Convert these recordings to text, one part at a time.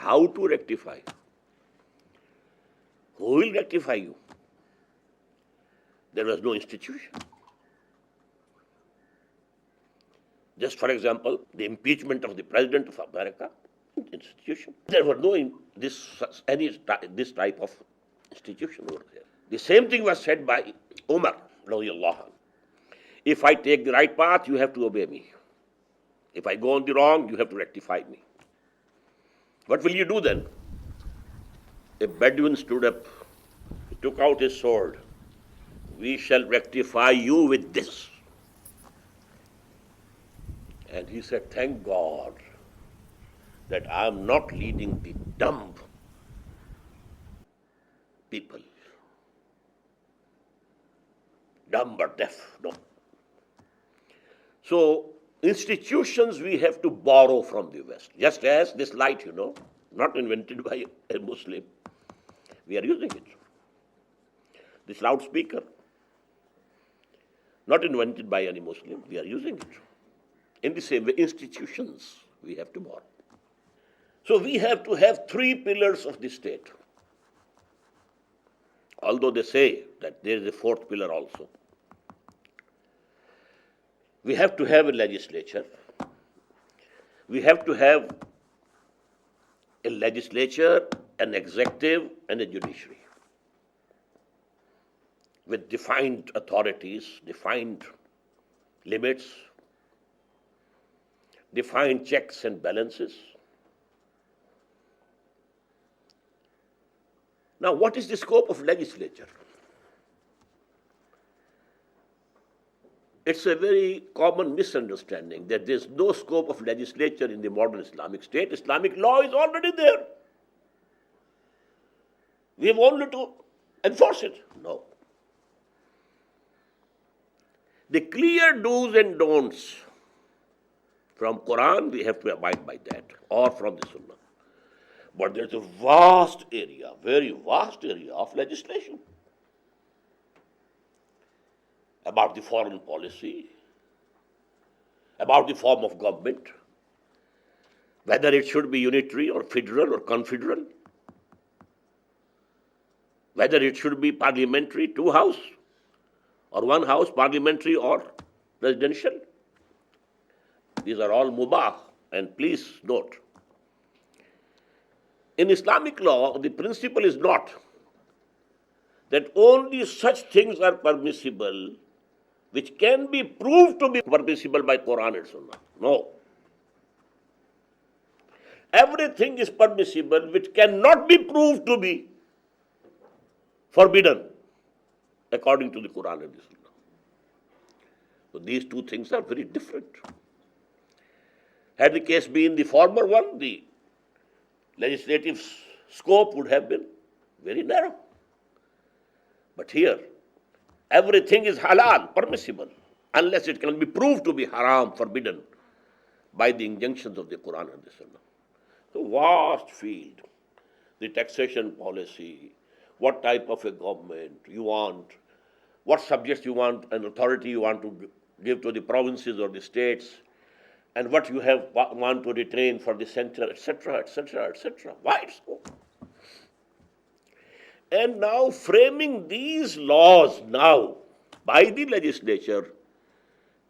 how to rectify. Who will rectify you? There was no institution. Just for example, the impeachment of the President of America, institution. There were no this type of institution over there. The same thing was said by Umar, radiallahu anhu. If I take the right path, you have to obey me. If I go on the wrong, you have to rectify me. What will you do then? A Bedouin stood up, he took out his sword. We shall rectify you with this. And he said, thank God that I am not leading the dumb people. Dumb or deaf, no. So, institutions we have to borrow from the West. Just as this light, not invented by a Muslim. We are using it. This loudspeaker, not invented by any Muslim. We are using it. In the same way, institutions we have to borrow. So we have to have three pillars of the state. Although they say that there is a fourth pillar also. We have to have a legislature. We have to have a legislature, an executive, and a judiciary with defined authorities, defined limits, defined checks and balances. Now, what is the scope of legislature? It's a very common misunderstanding that there's no scope of legislature in the modern Islamic state. Islamic law is already there. We have only to enforce it. No. The clear do's and don'ts from Quran, we have to abide by that, or from the Sunnah. But there's a vast area, very vast area of legislation about the foreign policy, about the form of government, whether it should be unitary or federal or confederal, whether it should be parliamentary, two house, or one house, parliamentary or presidential. These are all mubah, and please note, in Islamic law, the principle is not that only such things are permissible which can be proved to be permissible by Quran and Sunnah. No. Everything is permissible which cannot be proved to be forbidden according to the Quran and the Sunnah. So these two things are very different. Had the case been the former one, the legislative scope would have been very narrow. But here, everything is halal, permissible, unless it can be proved to be haram, forbidden, by the injunctions of the Quran and the Sunnah. So vast field, the taxation policy, what type of a government you want, what subjects you want, an authority you want to give to the provinces or the states, and what you want to retain for the center, etc., etc., etc. Wide scope. And now framing these laws now by the legislature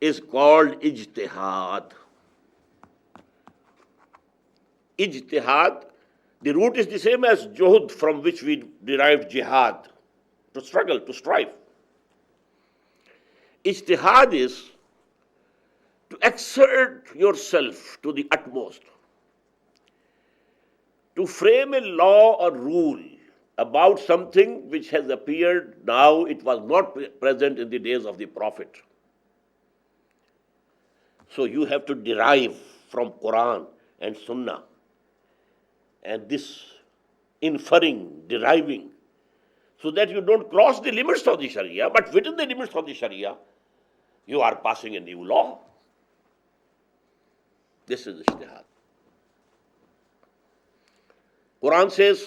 is called ijtihad. Ijtihad, the root is the same as juhud, from which we derived jihad, to struggle, to strive. Ijtihad is to exert yourself to the utmost, to frame a law or rule about something which has appeared now, it was not present in the days of the Prophet. So you have to derive from Quran and Sunnah, and this inferring, deriving, so that you don't cross the limits of the Sharia, but within the limits of the Sharia, you are passing a new law. This is ijtihad. Quran says,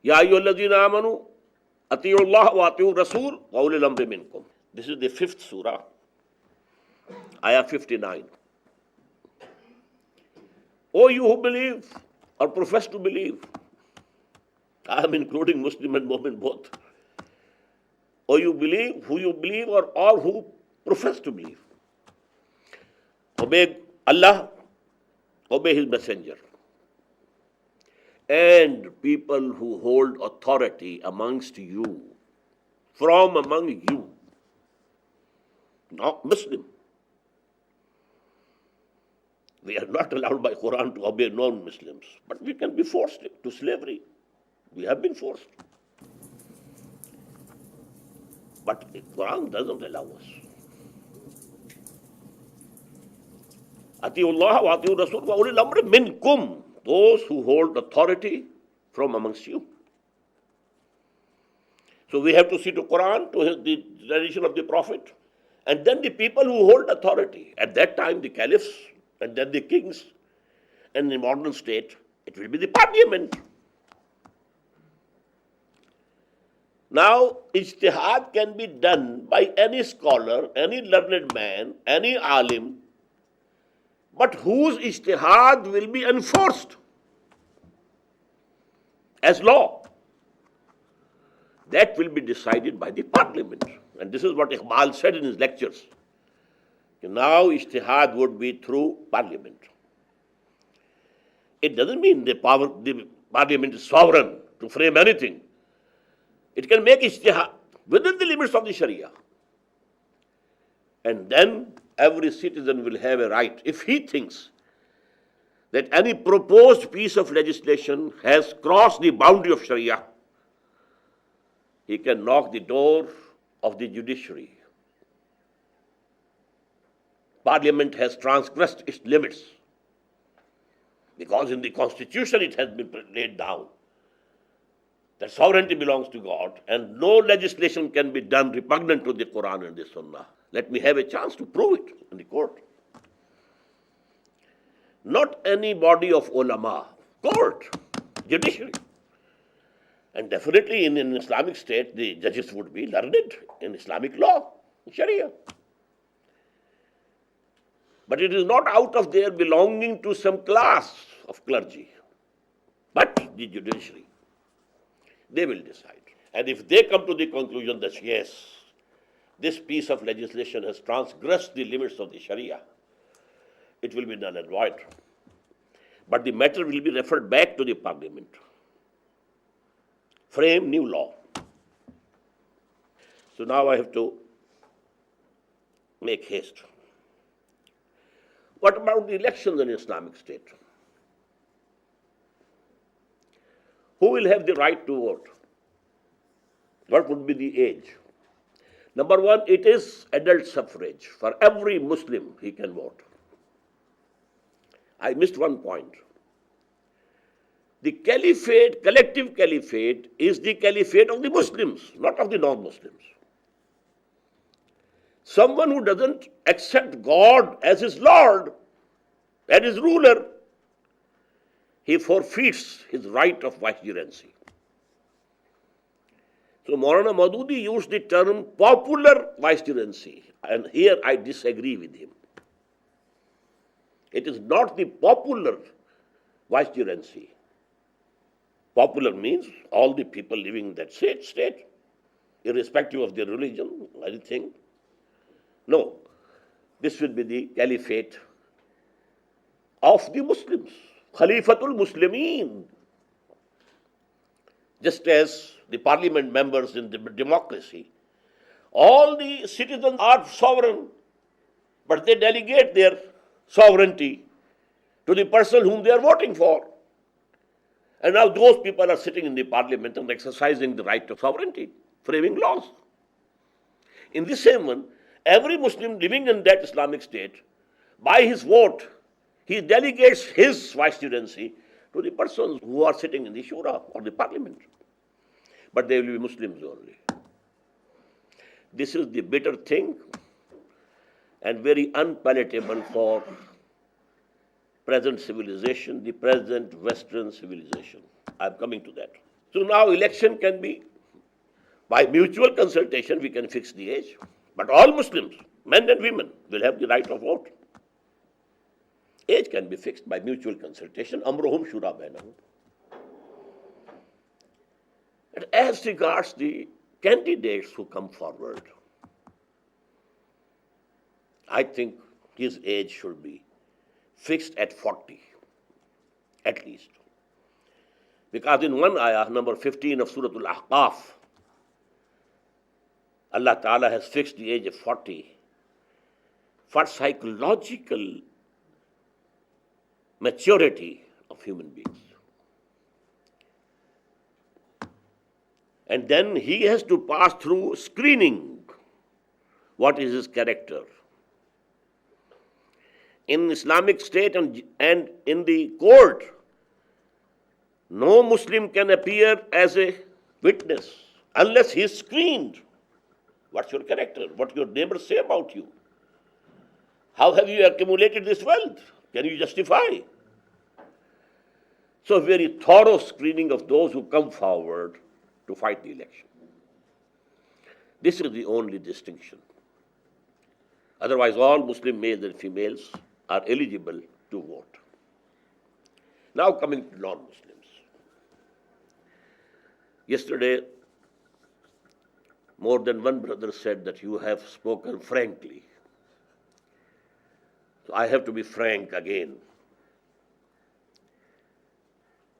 Ya ayyuhalladhina amanu, ati'u Allah wa ati'u Rasul wa ulil amri minkum. This is the 5th surah, ayah 59. O you who believe or profess to believe, I am including Muslim and Mu'min both. Or you believe, who you believe, or all who profess to believe. Obey Allah, obey His Messenger. And people who hold authority amongst you, from among you, not Muslim. We are not allowed by Quran to obey non-Muslims, but we can be forced to slavery. We have been forced. But the Quran doesn't allow us. Atiullah wa atiur Rasul wa ulil amri minkum, those who hold authority from amongst you. So we have to see to Quran, to the tradition of the Prophet, and then the people who hold authority. At that time, the caliphs, and then the kings, and in modern state, it will be the parliament. Now, ijtihad can be done by any scholar, any learned man, any alim, but whose ijtihad will be enforced as law. That will be decided by the parliament. And this is what Iqbal said in his lectures. Now ijtihad would be through parliament. It doesn't mean the parliament is sovereign to frame anything. It can make ijtihad within the limits of the Sharia. And then every citizen will have a right, if he thinks that any proposed piece of legislation has crossed the boundary of Sharia, he can knock the door of the judiciary. Parliament has transgressed its limits because in the Constitution it has been laid down that sovereignty belongs to God and no legislation can be done repugnant to the Quran and the Sunnah. Let me have a chance to prove it in the court. Not any body of ulama, court, judiciary. And definitely in an Islamic state, the judges would be learned in Islamic law, Sharia. But it is not out of their belonging to some class of clergy, but the judiciary. They will decide. And if they come to the conclusion that yes, this piece of legislation has transgressed the limits of the Sharia, it will be null and void. But the matter will be referred back to the parliament. Frame new law. So now I have to make haste. What about the elections in Islamic State? Who will have the right to vote? What would be the age? Number one, it is adult suffrage. For every Muslim, he can vote. I missed one point. The caliphate, collective caliphate, is the caliphate of the Muslims, not of the non-Muslims. Someone who doesn't accept God as his Lord and his ruler, he forfeits his right of vicegerency. So Maulana Maududi used the term popular vicegerency, and here I disagree with him. It is not the popular vicegerency. Popular means all the people living in that state, irrespective of their religion, anything. No, this will be the caliphate of the Muslims, Khalifatul Muslimin. Just as the parliament members in the democracy, all the citizens are sovereign, but they delegate their sovereignty to the person whom they are voting for. And now those people are sitting in the parliament and exercising the right of sovereignty, framing laws. In the same one, every Muslim living in that Islamic state, by his vote, he delegates his vicegerency to the persons who are sitting in the shura or the parliament. But they will be Muslims only. This is the bitter thing and very unpalatable for present civilization, the present Western civilization. I'm coming to that. So now election can be, by mutual consultation, we can fix the age. But all Muslims, men and women, will have the right of vote. Age can be fixed by mutual consultation. Amruhum shura bainahum. And as regards the candidates who come forward, I think his age should be fixed at 40, at least. Because in one ayah, number 15 of Surah Al-Ahqaf, Allah Ta'ala has fixed the age of 40 for psychological maturity of human beings. And then he has to pass through screening. What is his character? In Islamic State and in the court, no Muslim can appear as a witness unless he is screened. What's your character? What your neighbors say about you? How have you accumulated this wealth? Can you justify? So very thorough screening of those who come forward to fight the election. This is the only distinction. Otherwise, all Muslim males and females are eligible to vote. Now coming to non-Muslims. Yesterday, more than one brother said that you have spoken frankly. So I have to be frank again.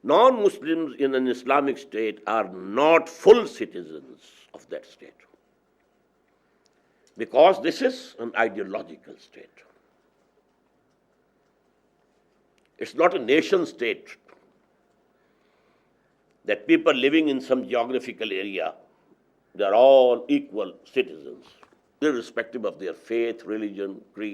Non-Muslims in an Islamic state are not full citizens of that state, because this is an ideological state. It's not a nation state that people living in some geographical area, they are all equal citizens, irrespective of their faith, religion, creed.